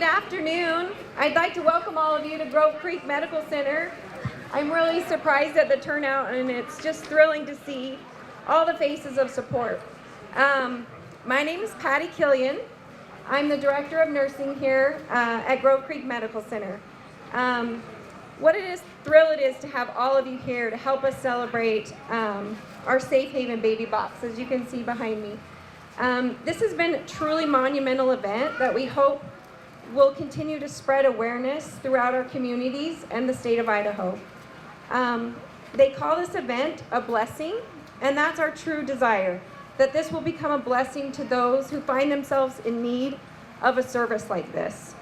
Good afternoon. I'd like to welcome all of you to Grove Creek Medical Center. I'm really surprised at the turnout, and it's just thrilling to see all the faces of support. My name is Patty Killian. I'm the Director of Nursing here at Grove Creek Medical Center. What thrill it is to have all of you here to help us celebrate our Safe Haven Baby Box, as you can see behind me. This has been a truly monumental event that we hope will continue to spread awareness throughout our communities and the state of Idaho. They call this event a blessing, and that's our true desire, that this will become a blessing to those who find themselves in need of a service like this.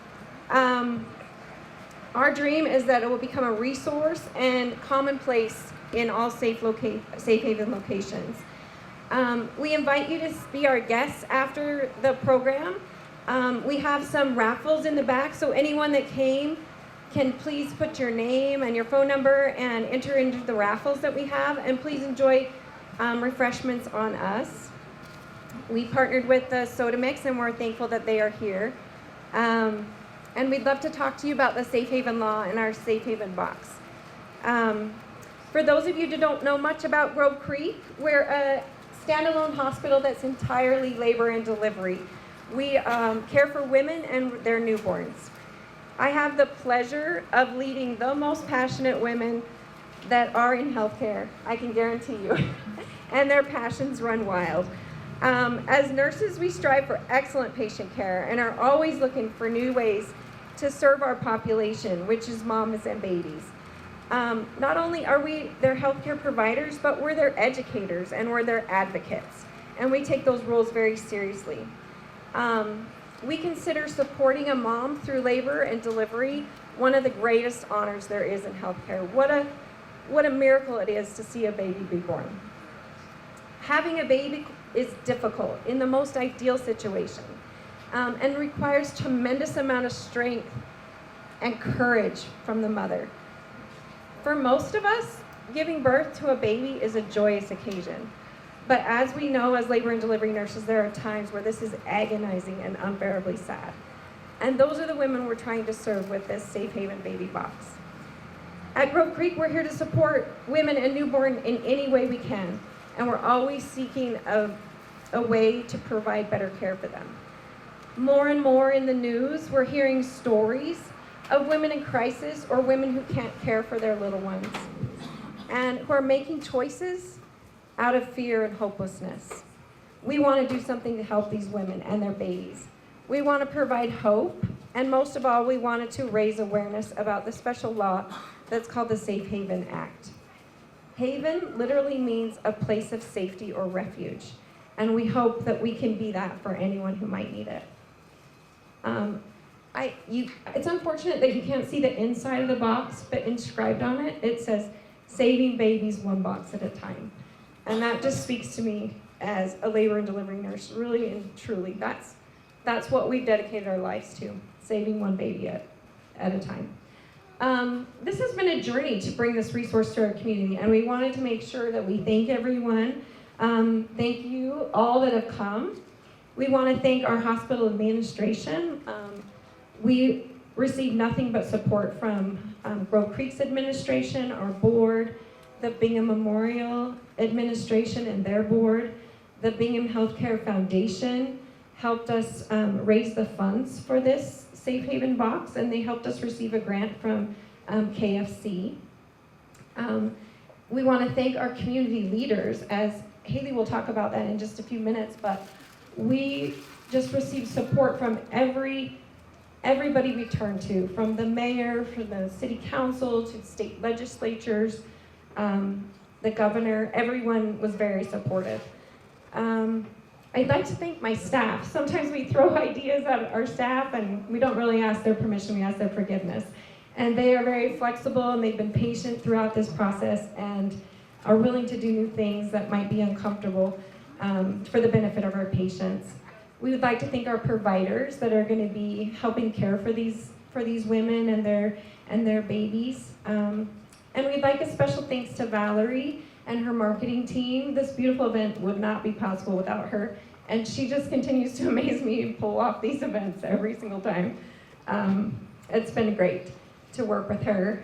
Our dream is that it will become a resource and commonplace in all Safe Haven locations. We invite you to be our guests after the program. We have some raffles in the back, so anyone that came can please put your name and your phone number and enter into the raffles that we have, and please enjoy refreshments on us. We partnered with the Soda Mix, and we're thankful that they are here. And we'd love to talk to you about the Safe Haven law and our Safe Haven box. For those of you that don't know much about Grove Creek, we're a standalone hospital that's entirely labor and delivery. We care for women and their newborns. I have the pleasure of leading the most passionate women that are in healthcare, I can guarantee you, and their passions run wild. As nurses, we strive for excellent patient care and are always looking for new ways to serve our population, which is moms and babies. Not only are we their healthcare providers, but we're their educators and we're their advocates, and we take those roles very seriously. We consider supporting a mom through labor and delivery one of the greatest honors there is in healthcare. What a miracle it is to see a baby be born. Having a baby is difficult in the most ideal situation, and requires tremendous amount of strength and courage from the mother. For most of us, giving birth to a baby is a joyous occasion. But as we know, as labor and delivery nurses, there are times where this is agonizing and unbearably sad. And those are the women we're trying to serve with this Safe Haven Baby Box. At Grove Creek, we're here to support women and newborn in any way we can. And we're always seeking a way to provide better care for them. More and more in the news, we're hearing stories of women in crisis or women who can't care for their little ones and who are making choices out of fear and hopelessness. We want to do something to help these women and their babies. We want to provide hope, and most of all, we wanted to raise awareness about the special law that's called the Safe Haven Act. Haven literally means a place of safety or refuge, and we hope that we can be that for anyone who might need it. It's unfortunate that you can't see the inside of the box, but inscribed on it, it says, "Saving babies one box at a time." And that just speaks to me as a labor and delivery nurse, really and truly. That's what we've dedicated our lives to, saving one baby at a time. This has been a journey to bring this resource to our community, and we wanted to make sure that we thank everyone. Thank you all that have come. We want to thank our hospital administration. We receive nothing but support from Grove Creek's administration, our board, the Bingham Memorial Administration and their board. The Bingham Healthcare Foundation helped us raise the funds for this Safe Haven box, and they helped us receive a grant from KFC. We want to thank our community leaders, as Haley will talk about that in just a few minutes, but we just received support from everybody we turn to, from the mayor, from the city council, to state legislatures, the governor. Everyone was very supportive. I'd like to thank my staff. Sometimes we throw ideas at our staff and we don't really ask their permission, we ask their forgiveness. And they are very flexible, and they've been patient throughout this process and are willing to do new things that might be uncomfortable for the benefit of our patients. We would like to thank our providers that are going to be helping care for these women and their babies. And we'd like a special thanks to Valerie and her marketing team. This beautiful event would not be possible without her, and she just continues to amaze me and pull off these events every single time. It's been great to work with her.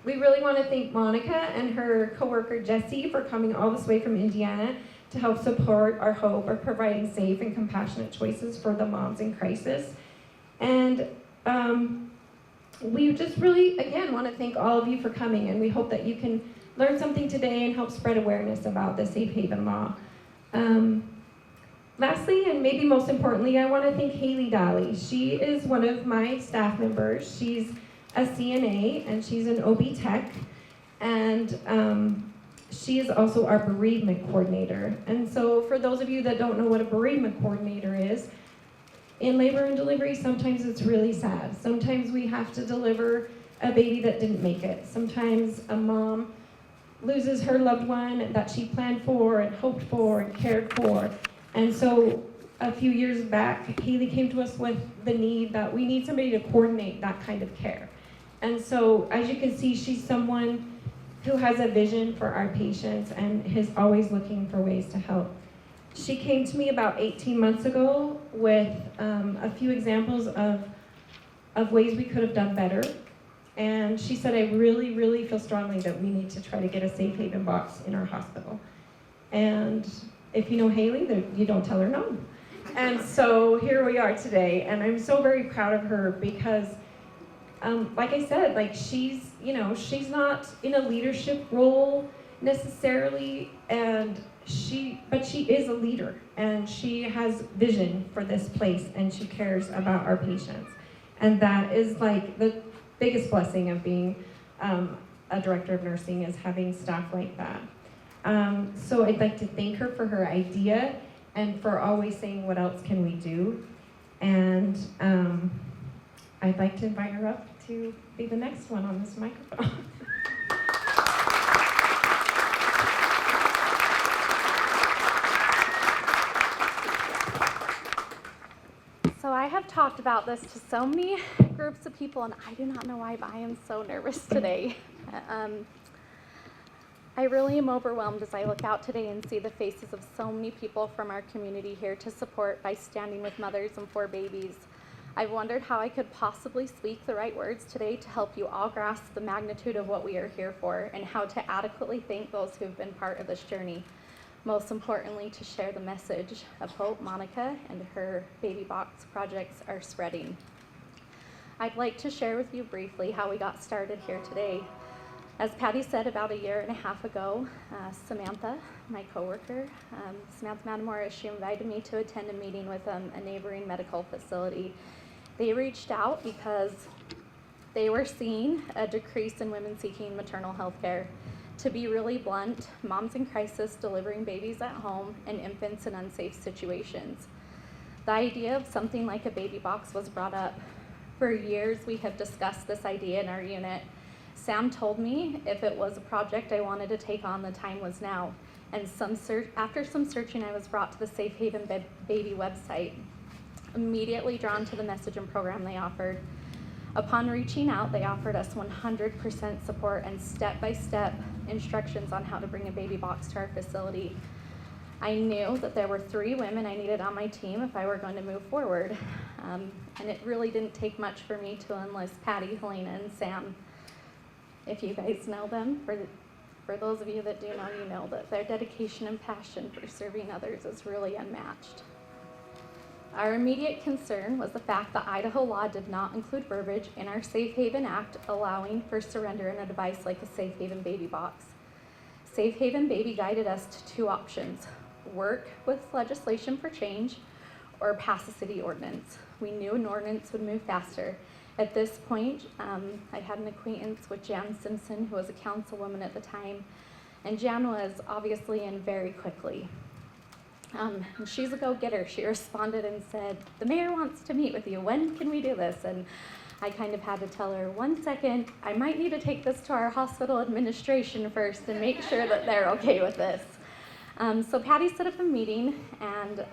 We really want to thank Monica and her coworker Jessie for coming all this way from Indiana to help support our hope of providing safe and compassionate choices for the moms in crisis. And we just really, again, want to thank all of you for coming, and we hope that you can learn something today and help spread awareness about the Safe Haven law. Lastly, and maybe most importantly, I want to thank Haley Daly. She is one of my staff members. She's a CNA, and she's an OB tech, and she is also our bereavement coordinator. And so for those of you that don't know what a bereavement coordinator is, in labor and delivery, sometimes it's really sad. Sometimes we have to deliver a baby that didn't make it. Sometimes a mom loses her loved one that she planned for and hoped for and cared for. And so a few years back, Haley came to us with the need that we need somebody to coordinate that kind of care. And so as you can see, she's someone who has a vision for our patients and is always looking for ways to help. She came to me about 18 months ago with a few examples of ways we could have done better. And she said, I really, really feel strongly that we need to try to get a Safe Haven box in our hospital. And if you know Haley, you don't tell her no. And so here we are today, and I'm so very proud of her because, like I said, like she's not in a leadership role necessarily, but she is a leader, and she has vision for this place, and she cares about our patients. And that is like the biggest blessing of being a director of nursing, is having staff like that. So I'd like to thank her for her idea and for always saying, what else can we do? And I'd like to invite her up to be the next one on this microphone. So I have talked about this to so many groups of people, and I do not know why, but I am so nervous today. I really am overwhelmed as I look out today and see the faces of so many people from our community here to support by standing with mothers and for babies. I've wondered how I could possibly speak the right words today to help you all grasp the magnitude of what we are here for and how to adequately thank those who have been part of this journey. Most importantly, to share the message of hope Monica and her baby box projects are spreading. I'd like to share with you briefly how we got started here today. As Patty said, about a year and a half ago, Samantha, my coworker, Samantha Matamora, she invited me to attend a meeting with a neighboring medical facility. They reached out because they were seeing a decrease in women seeking maternal health care. To be really blunt, moms in crisis delivering babies at home and infants in unsafe situations. The idea of something like a baby box was brought up. For years, we have discussed this idea in our unit. Sam told me if it was a project I wanted to take on, the time was now. And after some searching, I was brought to the Safe Haven Baby website, immediately drawn to the message and program they offered. Upon reaching out, they offered us 100% support and step-by-step instructions on how to bring a baby box to our facility. I knew that there were 3 women I needed on my team if I were going to move forward. And it really didn't take much for me to enlist Patty, Helena, and Sam. If you guys know them, for those of you that do know, you know that their dedication and passion for serving others is really unmatched. Our immediate concern was the fact that Idaho law did not include verbiage in our Safe Haven Act allowing for surrender in a device like a Safe Haven baby box. Safe Haven Baby guided us to 2 options: work with legislation for change or pass a city ordinance. We knew an ordinance would move faster. At this point, I had an acquaintance with Jan Simpson, who was a councilwoman at the time, and Jan was obviously in very quickly. And she's a go-getter. She responded and said, "The mayor wants to meet with you. When can we do this?" And I kind of had to tell her, 1 second, I might need to take this to our hospital administration first and make sure that they're okay with this. So Patty set up a meeting, and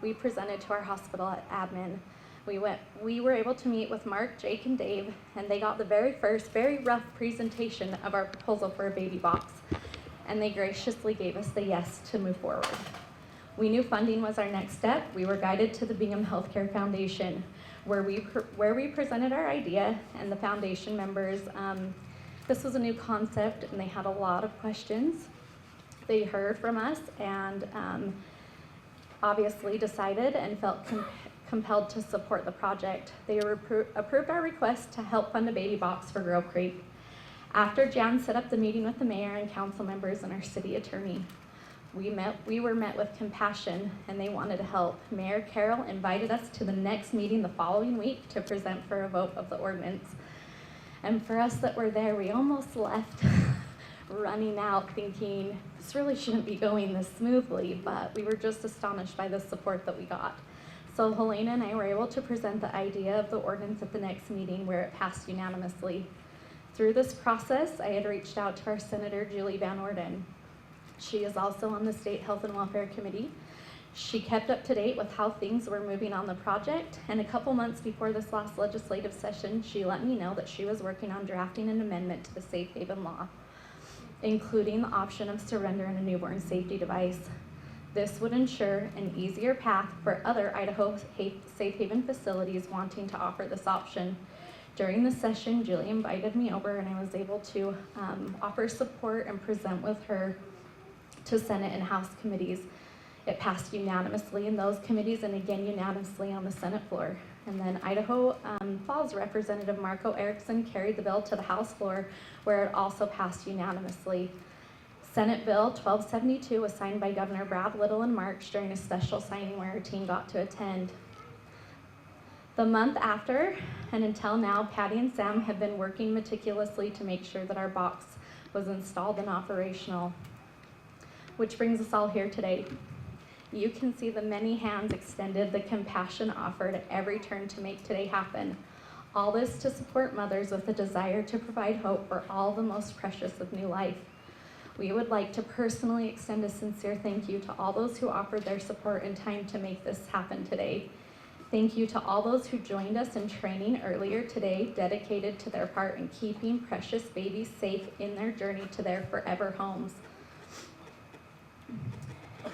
we presented to our hospital admin. We were able to meet with Mark, Jake, and Dave, and they got the very first, very rough presentation of our proposal for a baby box, and they graciously gave us the yes to move forward. We knew funding was our next step. We were guided to the Bingham Healthcare Foundation, where we presented our idea, and the foundation members, this was a new concept and they had a lot of questions. They heard from us and obviously decided and felt compelled to support the project. They approved our request to help fund a baby box for Girl Creek. After Jan set up the meeting with the mayor and council members and our city attorney, we were met with compassion and they wanted to help. Mayor Carroll invited us to the next meeting the following week to present for a vote of the ordinance. And for us that were there, we almost left running out thinking, this really shouldn't be going this smoothly, but we were just astonished by the support that we got. So Helena and I were able to present the idea of the ordinance at the next meeting where it passed unanimously. Through this process, I had reached out to our Senator Julie Van Orden. She is also on the State Health and Welfare Committee. She kept up to date with how things were moving on the project, and a couple months before this last legislative session, she let me know that she was working on drafting an amendment to the Safe Haven law, including the option of surrender in a newborn safety device. This would ensure an easier path for other Idaho Safe Haven facilities wanting to offer this option. During the session, Julie invited me over and I was able to offer support and present with her to Senate and House committees. It passed unanimously in those committees and again unanimously on the Senate floor. And then Idaho Falls Representative Marco Erickson carried the bill to the House floor where it also passed unanimously. Senate Bill 1272 was signed by Governor Brad Little in March during a special signing where our team got to attend. The month after and until now, Patty and Sam have been working meticulously to make sure that our box was installed and operational. Which brings us all here today. You can see the many hands extended, the compassion offered at every turn to make today happen. All this to support mothers with a desire to provide hope for all the most precious of new life. We would like to personally extend a sincere thank you to all those who offered their support and time to make this happen today. Thank you to all those who joined us in training earlier today, dedicated to their part in keeping precious babies safe in their journey to their forever homes.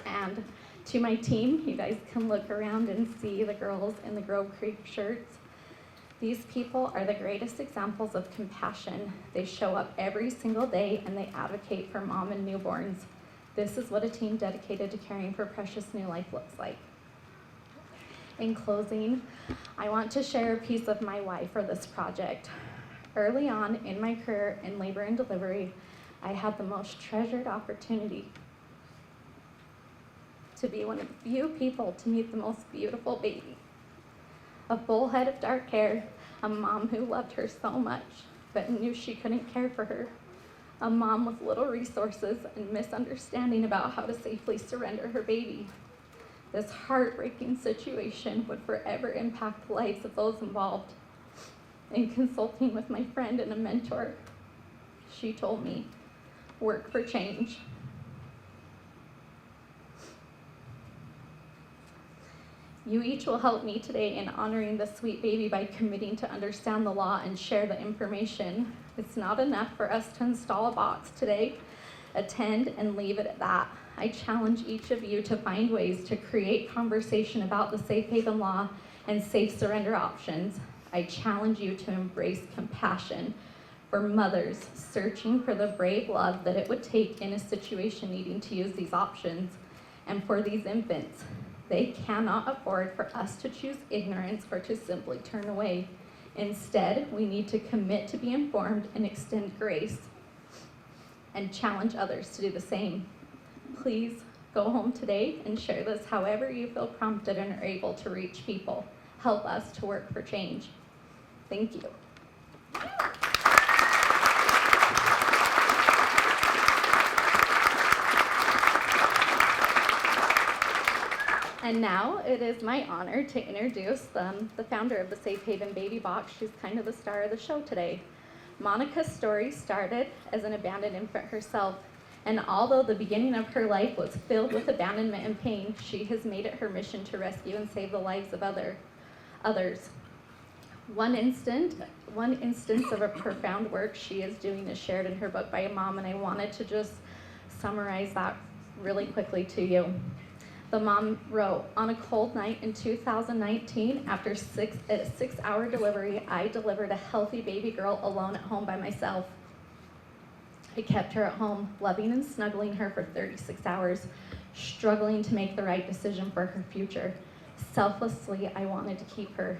And to my team, you guys can look around and see the girls in the Grove Creek shirts. These people are the greatest examples of compassion. They show up every single day and they advocate for mom and newborns. This is what a team dedicated to caring for precious new life looks like. In closing, I want to share a piece of my why for this project. Early on in my career in labor and delivery, I had the most treasured opportunity to be one of the few people to meet the most beautiful baby. A full head of dark hair, a mom who loved her so much, but knew she couldn't care for her. A mom with little resources and misunderstanding about how to safely surrender her baby. This heartbreaking situation would forever impact the lives of those involved. In consulting with my friend and a mentor, she told me, work for change. You each will help me today in honoring this sweet baby by committing to understand the law and share the information. It's not enough for us to install a box today, attend, and leave it at that. I challenge each of you to find ways to create conversation about the Safe Haven law and safe surrender options. I challenge you to embrace compassion for mothers searching for the brave love that it would take in a situation needing to use these options, and for these infants. They cannot afford for us to choose ignorance or to simply turn away. Instead, we need to commit to be informed and extend grace and challenge others to do the same. Please go home today and share this however you feel prompted and are able to reach people. Help us to work for change. Thank you. And now it is my honor to introduce the founder of the Safe Haven Baby Box. She's kind of the star of the show today. Monica's story started as an abandoned infant herself, and although the beginning of her life was filled with abandonment and pain, she has made it her mission to rescue and save the lives of others. One instance of a profound work she is doing is shared in her book by a mom, and I wanted to just summarize that really quickly to you. The mom wrote, on a cold night in 2019, after a 6-hour delivery, I delivered a healthy baby girl alone at home by myself. I kept her at home, loving and snuggling her for 36 hours, struggling to make the right decision for her future. Selflessly, I wanted to keep her,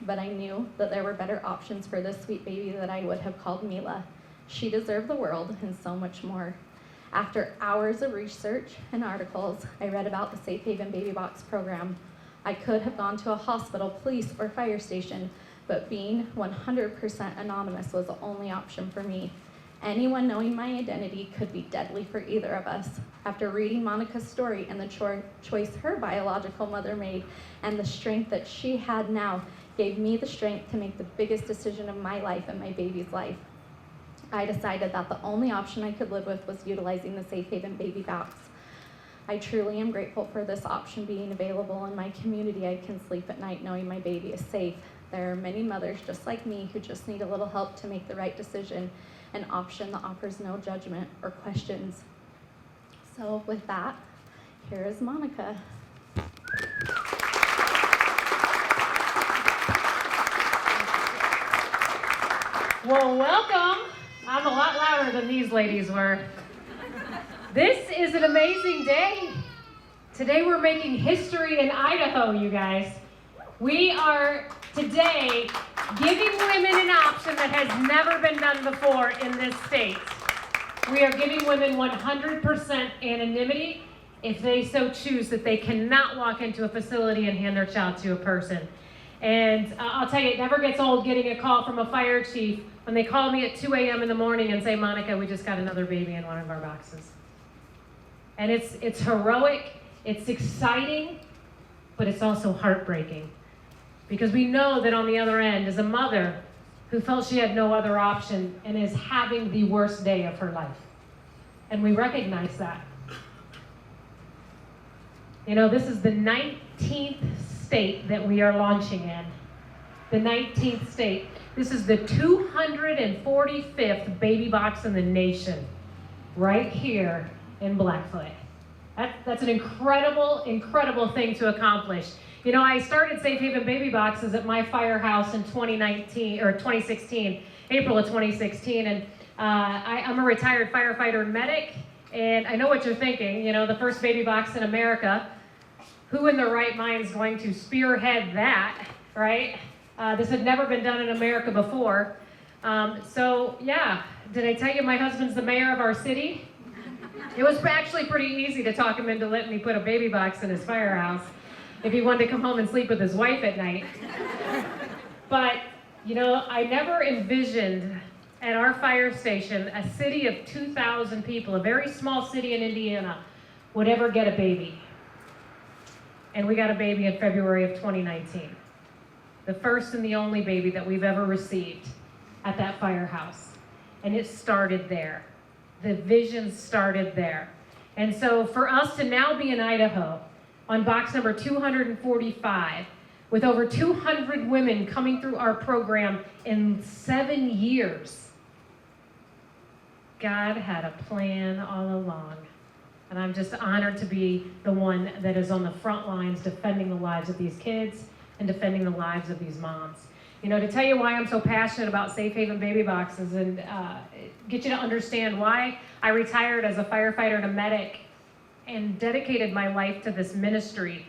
but I knew that there were better options for this sweet baby that I would have called Mila. She deserved the world and so much more. After hours of research and articles, I read about the Safe Haven Baby Box program. I could have gone to a hospital, police, or fire station, but being 100% anonymous was the only option for me. Anyone knowing my identity could be deadly for either of us. After reading Monica's story and the choice her biological mother made and the strength that she had now gave me the strength to make the biggest decision of my life and my baby's life. I decided that the only option I could live with was utilizing the Safe Haven Baby Box. I truly am grateful for this option being available in my community. I can sleep at night knowing my baby is safe. There are many mothers just like me who just need a little help to make the right decision, an option that offers no judgment or questions. So with that, here is Monica. Well, welcome. I'm a lot louder than these ladies were. This is an amazing day. Today we're making history in Idaho, you guys. We are today giving women an option that has never been done before in this state. We are giving women 100% anonymity if they so choose, that they cannot walk into a facility and hand their child to a person. And I'll tell you, it never gets old getting a call from a fire chief when they call me at 2 a.m. in the morning and say, Monica, we just got another baby in one of our boxes. And it's heroic, it's exciting, but it's also heartbreaking. Because we know that on the other end is a mother who felt she had no other option and is having the worst day of her life. And we recognize that. You know, this is the 19th state that we are launching in. The 19th state. This is the 245th baby box in the nation, right here in Blackfoot. That's an incredible, incredible thing to accomplish. You know, I started Safe Haven Baby Boxes at my firehouse in 2016, April of 2016, and I'm a retired firefighter and medic, and I know what you're thinking, you know, the first baby box in America. Who in their right mind is going to spearhead that, right? This had never been done in America before. So yeah, did I tell you my husband's the mayor of our city? It was actually pretty easy to talk him into letting me put a baby box in his firehouse if he wanted to come home and sleep with his wife at night. But, you know, I never envisioned at our fire station a city of 2,000 people, a very small city in Indiana, would ever get a baby. And we got a baby in February of 2019. The first and the only baby that we've ever received at that firehouse. And it started there. The vision started there. And so for us to now be in Idaho on box number 245, with over 200 women coming through our program in 7 years, God had a plan all along. And I'm just honored to be the one that is on the front lines defending the lives of these kids and defending the lives of these moms. You know, to tell you why I'm so passionate about Safe Haven Baby Boxes and get you to understand why I retired as a firefighter and a medic and dedicated my life to this ministry,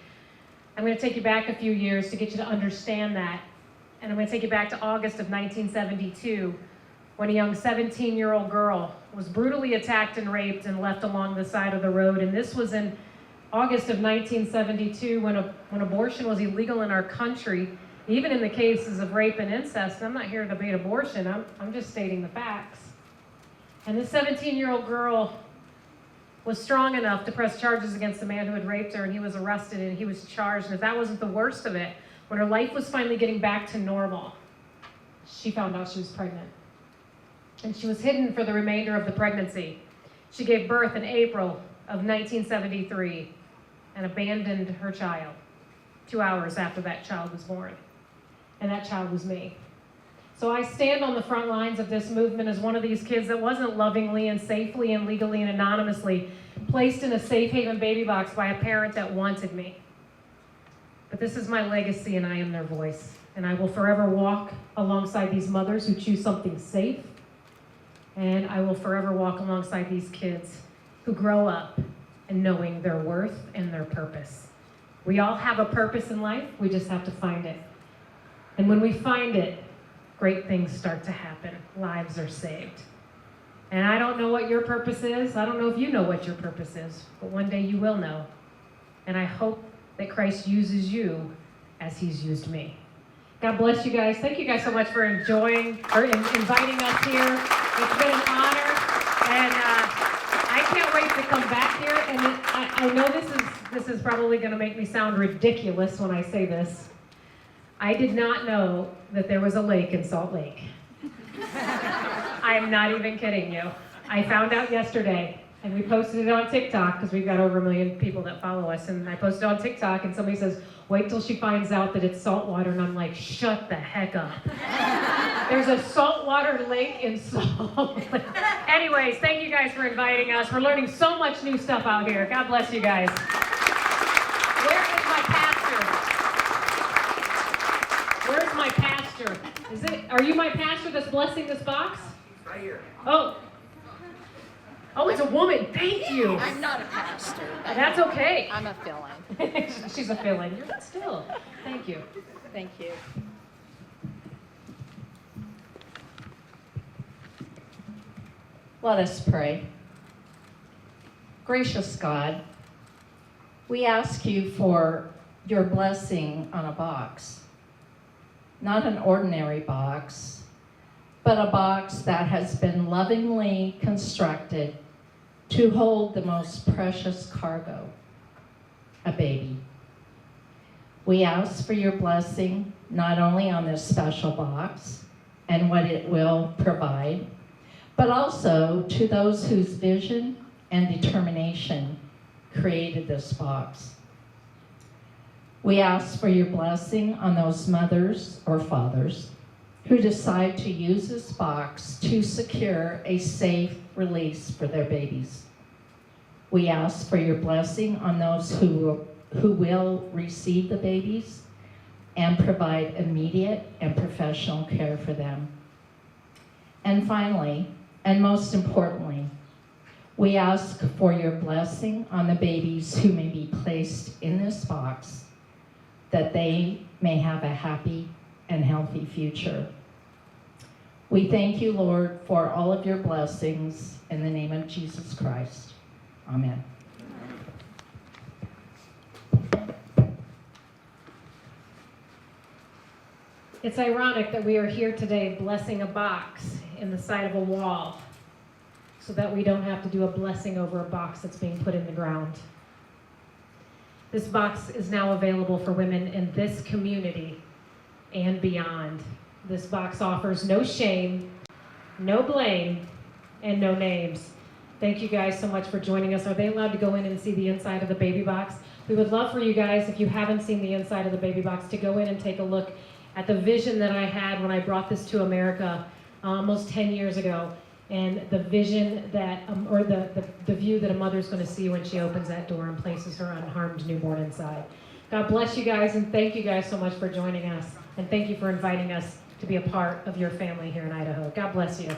I'm going to take you back a few years to get you to understand that. And I'm going to take you back to August of 1972, when a young 17-year-old girl was brutally attacked and raped and left along the side of the road. And this was in August of 1972 when abortion was illegal in our country, even in the cases of rape and incest. And I'm not here to debate abortion, I'm just stating the facts. And this 17-year-old girl was strong enough to press charges against the man who had raped her, and he was arrested and he was charged. And if that wasn't the worst of it, when her life was finally getting back to normal, she found out she was pregnant. And she was hidden for the remainder of the pregnancy. She gave birth in April of 1973 and abandoned her child 2 hours after that child was born. And that child was me. So I stand on the front lines of this movement as one of these kids that wasn't lovingly and safely and legally and anonymously placed in a safe haven baby box by a parent that wanted me. But this is my legacy, and I am their voice. And I will forever walk alongside these mothers who choose something safe. And I will forever walk alongside these kids who grow up and knowing their worth and their purpose. We all have a purpose in life. We just have to find it. And when we find it, great things start to happen. Lives are saved. And I don't know what your purpose is. I don't know if you know what your purpose is, but one day you will know. And I hope that Christ uses you as he's used me. God bless you guys. Thank you guys so much for inviting us here. It's been an honor, and I can't wait to come back here. And I know this is probably going to make me sound ridiculous when I say this. I did not know that there was a lake in Salt Lake. I am not even kidding you. I found out yesterday, and we posted it on TikTok because we've got over 1 million people that follow us. And I posted it on TikTok, and somebody says, "Wait till she finds out that it's saltwater." And I'm like, shut the heck up. There's a saltwater lake in Salt Lake. Anyways, thank you guys for inviting us. We're learning so much new stuff out here. God bless you guys. Where is my pastor? Where's my pastor? Are you my pastor that's blessing this box? Right here. Oh, it's a woman. Thank you. I'm not a pastor. That's okay. I'm a fill-in. She's a fill-in. You're not still. Thank you. Thank you. Let us pray. Gracious God, we ask you for your blessing on a box. Not an ordinary box, but a box that has been lovingly constructed to hold the most precious cargo, a baby. We ask for your blessing not only on this special box and what it will provide, but also to those whose vision and determination created this box. We ask for your blessing on those mothers or fathers who decide to use this box to secure a safe release for their babies. We ask for your blessing on those who will receive the babies and provide immediate and professional care for them. And finally, and most importantly, we ask for your blessing on the babies who may be placed in this box, that they may have a happy and healthy future. We thank you, Lord, for all of your blessings in the name of Jesus Christ. Amen. It's ironic that we are here today blessing a box in the side of a wall so that we don't have to do a blessing over a box that's being put in the ground. This box is now available for women in this community and beyond. This box offers no shame, no blame, and no names. Thank you guys so much for joining us. Are they allowed to go in and see the inside of the baby box? We would love for you guys, if you haven't seen the inside of the baby box, to go in and take a look at the vision that I had when I brought this to America almost 10 years ago, and the vision that, or the view that a mother's going to see when she opens that door and places her unharmed newborn inside. God bless you guys, and thank you guys so much for joining us, and thank you for inviting us to be a part of your family here in Idaho. God bless you.